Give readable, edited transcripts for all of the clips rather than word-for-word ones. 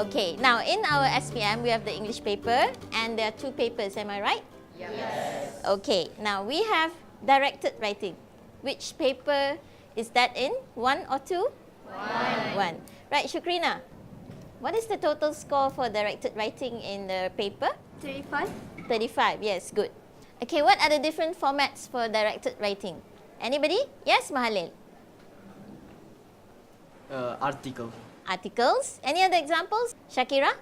Okay, now in our SPM, we have the English paper and there are two papers, am I right? Yes. Okay, now we have directed writing. Which paper is that in? One or two? One. Right, Shukrina, what is the total score for directed writing in the paper? 35. 35, yes, good. Okay, what are the different formats for directed writing? Anybody? Yes, Mahalil? Article. Articles. Any other examples? Shakira?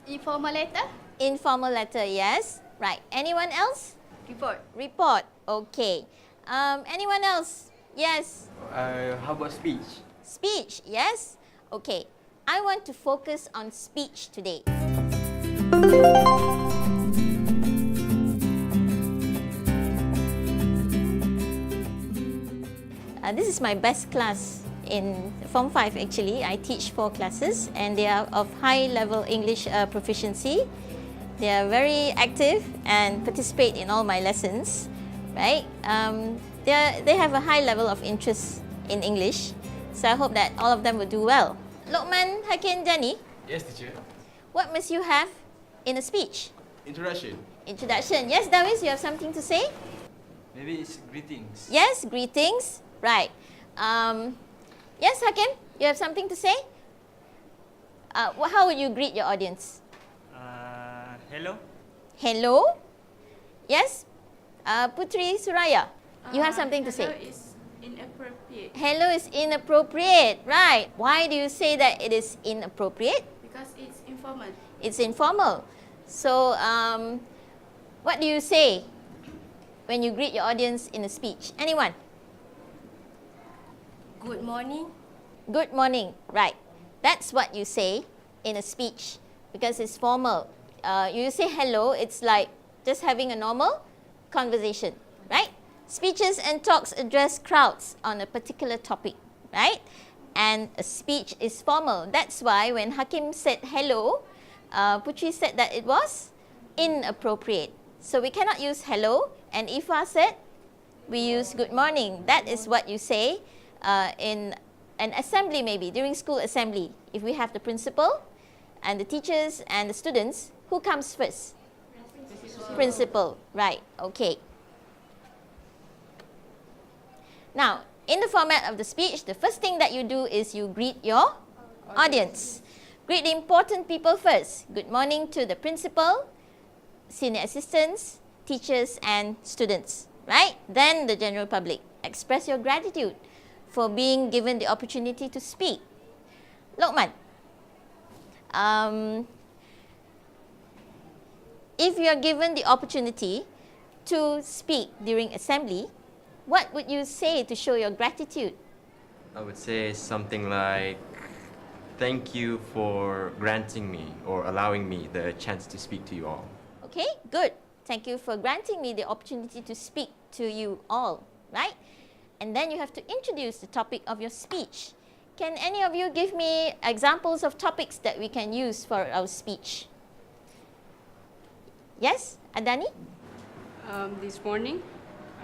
Informal letter. Informal letter, yes. Right. Anyone else? Report. Report. Okay. Anyone else? Yes. How about speech? Speech, yes. Okay. I want to focus on speech today. This is my best class in Form 5 actually. I teach 4 classes and they are of high level English proficiency. They are very active and participate in all my lessons, right? They have a high level of interest in English, so I hope that all of them will do well. Lokman, Hakim, Jani, Yes, teacher. what must you have in a speech? Introduction. Introduction. Yes, Dawis, you have something to say? Maybe it's greetings. Yes, greetings. Right. Yes, Hakim, you have something to say? How would you greet your audience? Hello. Hello? Yes? Putri Suraya, you have something to say? Hello is inappropriate Hello is inappropriate, right? Why do you say that it is inappropriate? because it's informal. It's informal. So, what do you say when you greet your audience in a speech? Anyone? Good morning. Good morning, right. That's what you say in a speech because it's formal. You say hello, it's like just having a normal conversation, right? Speeches and talks address crowds on a particular topic, right? And a speech is formal. That's why when Hakim said hello, Putri said that it was inappropriate. So we cannot use hello, and Ifa said we use good morning. That is what you say in an assembly, maybe during school assembly. If we have the principal and the teachers and the students, who comes first? Principal, right, okay. Now, in the format of the speech, the first thing that you do is you greet your audience. Greet the important people first. Good morning to the principal, senior assistants, teachers and students, right? Then the general public. Express your gratitude for being given the opportunity to speak. Lokman, if you are given the opportunity to speak during assembly, what would you say to show your gratitude? I would say something like, thank you for granting me or allowing me the chance to speak to you all. Okay, good. Thank you for granting me the opportunity to speak to you all, right? And then you have to introduce the topic of your speech. Can any of you give me examples of topics that we can use for our speech? Yes, Adani? This morning,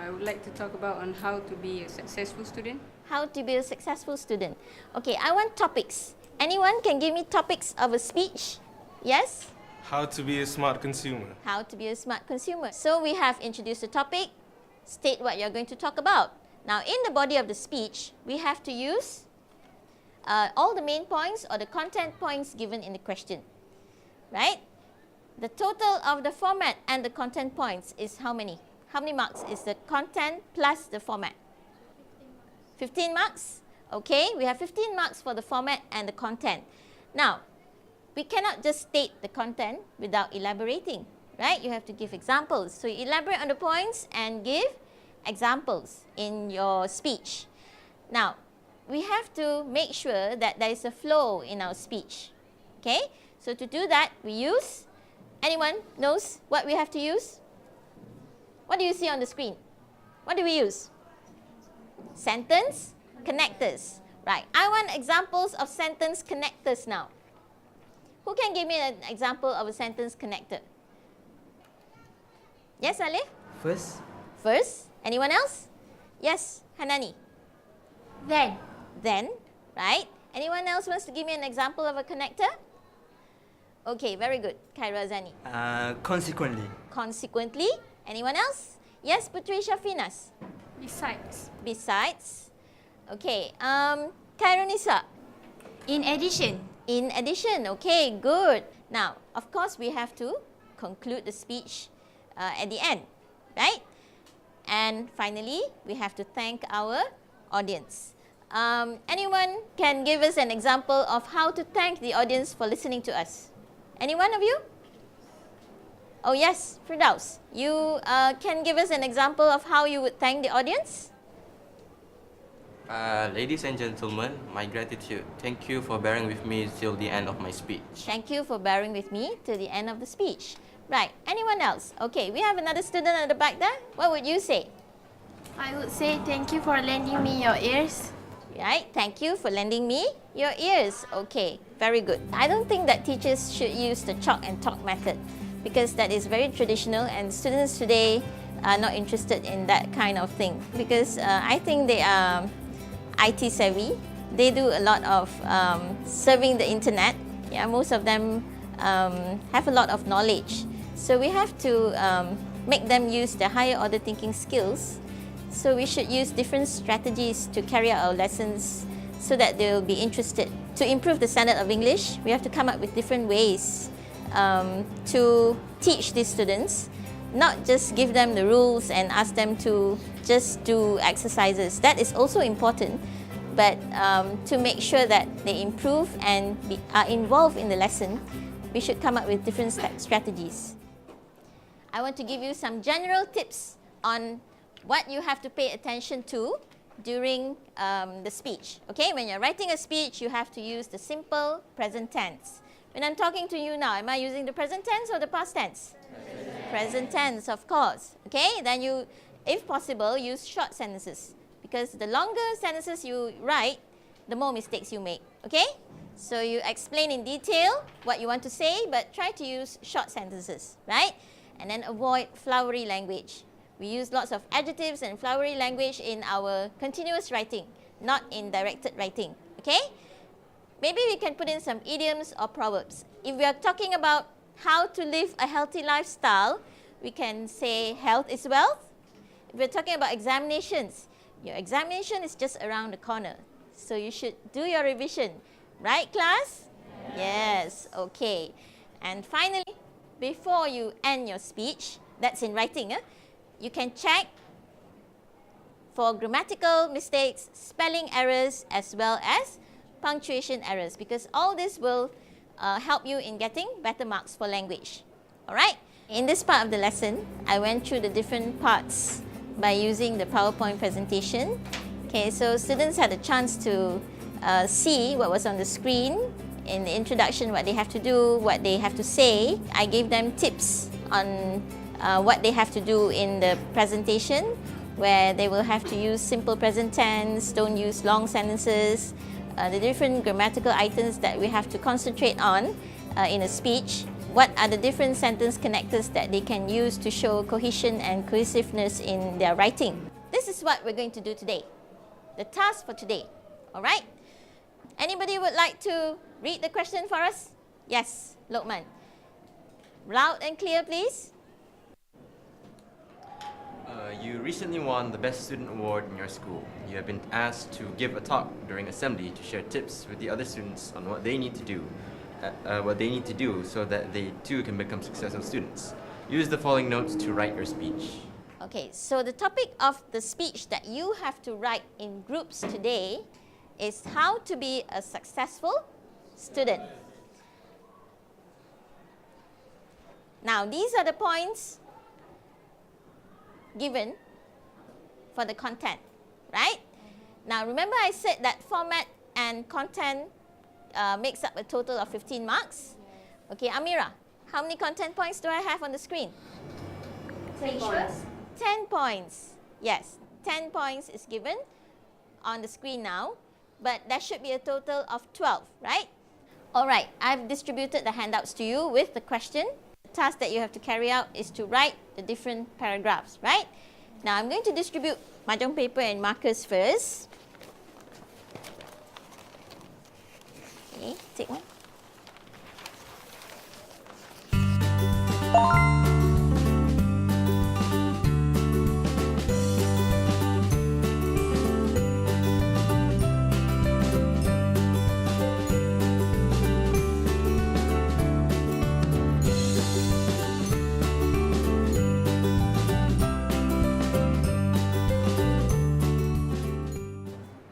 I would like to talk about on how to be a successful student. How to be a successful student. Okay, I want topics. Anyone can give me topics of a speech? Yes? How to be a smart consumer. How to be a smart consumer. So we have introduced the topic, state what you're going to talk about. Now, in the body of the speech, we have to use all the main points or the content points given in the question, right? The total of the format and the content points is how many? How many marks is the content plus the format? 15 marks. Okay, we have 15 marks for the format and the content. Now, we cannot just state the content without elaborating, right? You have to give examples. So you elaborate on the points and give examples in your speech. Now, we have to make sure that there is a flow in our speech. Okay, so to do that, we use, anyone knows what we have to use? What do you see on the screen? What do we use? Sentence connectors. Right, I want examples of sentence connectors now. Who can give me an example of a sentence connector? Yes, Alif? First. First. Anyone else? Yes, Hanani. Then. Then, right? Anyone else wants to give me an example of a connector? Okay, very good. Khaira Zani. Consequently. Consequently. Anyone else? Yes, Patricia Finas. Besides. Besides. Okay, Khairunisa. In addition. In addition. Okay, good. Now, of course, we have to conclude the speech at the end, right? And finally, we have to thank our audience. Anyone can give us an example of how to thank the audience for listening to us? Any one of you? Oh yes, Firdaus. You can give us an example of how you would thank the audience? Ladies and gentlemen, my gratitude. Thank you for bearing with me till the end of my speech. Thank you for bearing with me to the end of the speech. Right, anyone else? Okay, we have another student at the back there. What would you say? I would say thank you for lending me your ears. Right, thank you for lending me your ears. Okay, very good. I don't think that teachers should use the chalk and talk method because that is very traditional and students today are not interested in that kind of thing because I think they are IT savvy. They do a lot of surfing the internet. Yeah, most of them have a lot of knowledge. So we have to make them use the higher order thinking skills. So we should use different strategies to carry out our lessons so that they will be interested. To improve the standard of English, we have to come up with different ways to teach these students, not just give them the rules and ask them to just do exercises. That is also important, but to make sure that they improve and are involved in the lesson, we should come up with different strategies. I want to give you some general tips on what you have to pay attention to during the speech. Okay, when you're writing a speech, you have to use the simple present tense. When I'm talking to you now, am I using the present tense or the past tense? Present tense, of course. Okay, then you, if possible, use short sentences because the longer sentences you write, the more mistakes you make. Okay, so you explain in detail what you want to say, but try to use short sentences, right? And then avoid flowery language. We use lots of adjectives and flowery language in our continuous writing, not in directed writing, okay? Maybe we can put in some idioms or proverbs. If we are talking about how to live a healthy lifestyle, we can say health is wealth. If we're talking about examinations, your examination is just around the corner. So you should do your revision. Right, class? Yes, okay. And finally, before you end your speech, that's in writing, you can check for grammatical mistakes, spelling errors, as well as punctuation errors, because all this will help you in getting better marks for language. Alright? In this part of the lesson, I went through the different parts by using the PowerPoint presentation. Okay, so students had a chance to see what was on the screen in the introduction, what they have to do, what they have to say. I gave them tips on what they have to do in the presentation, where they will have to use simple present tense, don't use long sentences, the different grammatical items that we have to concentrate on in a speech. What are the different sentence connectors that they can use to show cohesion and cohesiveness in their writing? This is what we're going to do today. The task for today. Alright? Anybody would like to read the question for us? Yes, Lokman. Loud and clear, please. You recently won the Best Student Award in your school. You have been asked to give a talk during assembly to share tips with the other students on what they need to do, so that they too can become successful students. Use the following notes to write your speech. Okay, so the topic of the speech that you have to write in groups today is how to be a successful student. Now, these are the points given for the content, right? Now, remember I said that format and content makes up a total of 15 marks. Okay, Amira, how many content points do I have on the screen? 10 points. 10 points. Yes, 10 points is given on the screen now, but there should be a total of 12, right? All right, I've distributed the handouts to you with the question. The task that you have to carry out is to write the different paragraphs, right? Now, I'm going to distribute mahjong paper and markers first. Okay, take one. A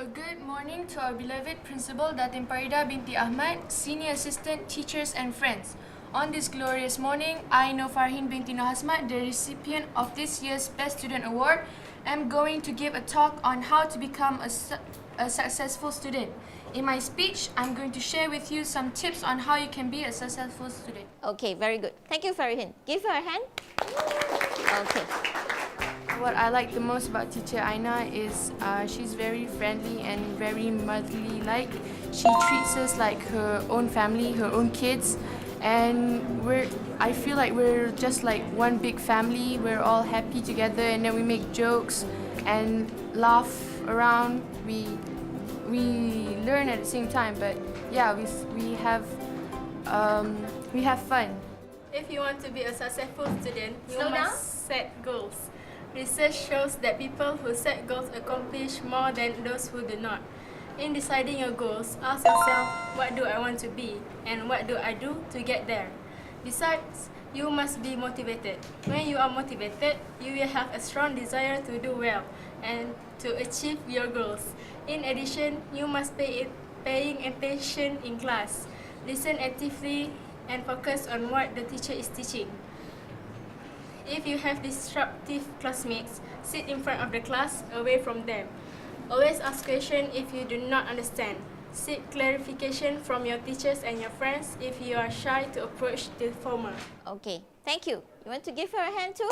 good morning to our beloved Principal Datin Farida binti Ahmad, Senior Assistant, teachers and friends. On this glorious morning, I, Nofarhin binti Nohasmat, the recipient of this year's Best Student Award, am going to give a talk on how to become a successful student. In my speech, I'm going to share with you some tips on how you can be a successful student. Okay, very good. Thank you, Farihin. Give her a hand. Okay. What I like the most about teacher Aina is she's very friendly and very motherly-like. She treats us like her own family, her own kids, and I feel like we're just like one big family. We're all happy together, and then we make jokes and laugh around. We learn at the same time, but yeah, we have fun. If you want to be a successful student, you Slow down. must set goals. Research shows that people who set goals accomplish more than those who do not. In deciding your goals, ask yourself, what do I want to be and what do I do to get there? Besides, you must be motivated. When you are motivated, you will have a strong desire to do well and to achieve your goals. In addition, you must paying attention in class. Listen actively and focus on what the teacher is teaching. If you have disruptive classmates, sit in front of the class, away from them. Always ask questions if you do not understand. Seek clarification from your teachers and your friends if you are shy to approach the former. Okay, thank you. You want to give her a hand too?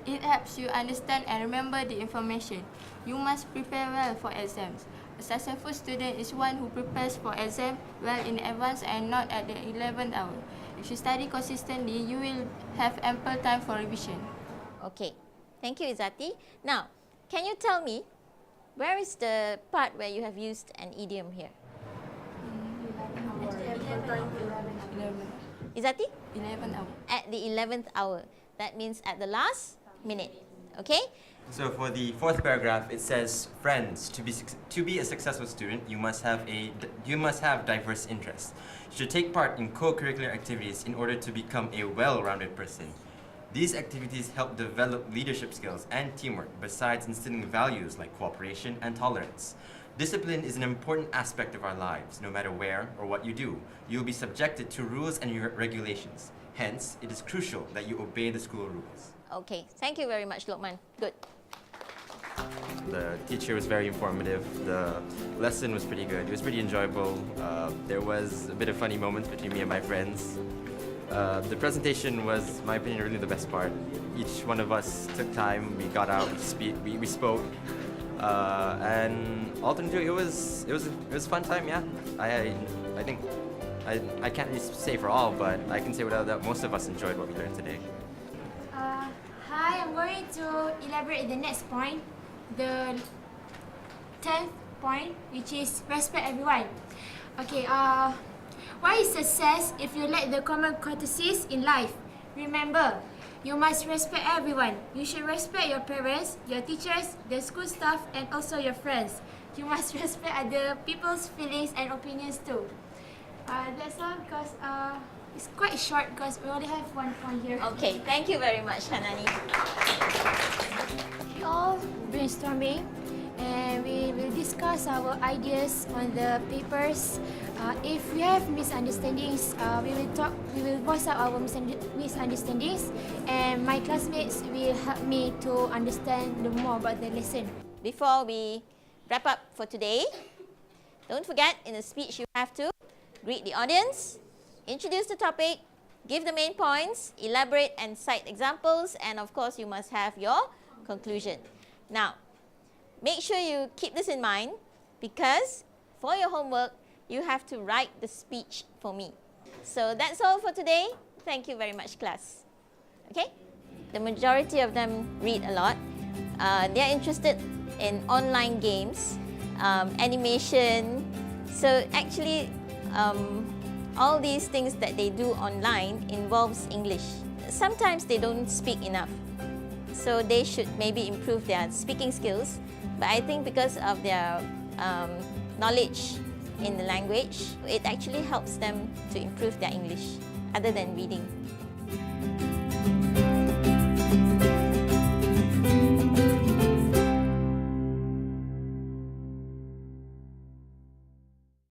It helps you understand and remember the information. You must prepare well for exams. A successful student is one who prepares for exam well in advance and not at the 11th hour. If you study consistently, you will have ample time for revision. Okay, thank you, Izati. Now, can you tell me, where is the part where you have used an idiom here? Izati? 11th hour. At the 11th hour. That means at the last minute. Okay? So for the fourth paragraph, it says, friends, to be a successful student, you must have diverse interests. You should take part in co-curricular activities in order to become a well-rounded person. These activities help develop leadership skills and teamwork, besides instilling values like cooperation and tolerance. Discipline is an important aspect of our lives. No matter where or what you do, you will be subjected to rules and regulations. Hence, it is crucial that you obey the school rules. Okay, thank you very much, Lokman. Good. The teacher was very informative. The lesson was pretty good. It was pretty enjoyable. There was a bit of funny moments between me and my friends. The presentation was, in my opinion, really the best part. Each one of us took time. We got out. We spoke, and ultimately it was a fun time. Yeah, I think I can't really say for all, but I can say without doubt most of us enjoyed what we learned today. Hi, I'm going to elaborate the next point, the 10th point, which is respect everyone. Okay, what is success if you lack the common courtesies in life? Remember, you must respect everyone. You should respect your parents, your teachers, the school staff, and also your friends. You must respect other people's feelings and opinions too. That's all because it's quite short because we only have one point here. Okay, thank you very much, Hanani. We all brainstorming and we will discuss our ideas on the papers. If we have misunderstandings, we will voice out our misunderstandings, and my classmates will help me to understand more about the lesson. Before we wrap up for today, don't forget, in the speech you have to greet the audience, introduce the topic, give the main points, elaborate and cite examples, and of course you must have your conclusion. Now, make sure you keep this in mind because for your homework, you have to write the speech for me. So that's all for today. Thank you very much, class. Okay? The majority of them read a lot. They are interested in online games, animation. So actually, all these things that they do online involves English. sometimes they don't speak enough. So they should maybe improve their speaking skills. But I think because of their knowledge in the language, it actually helps them to improve their English other than reading.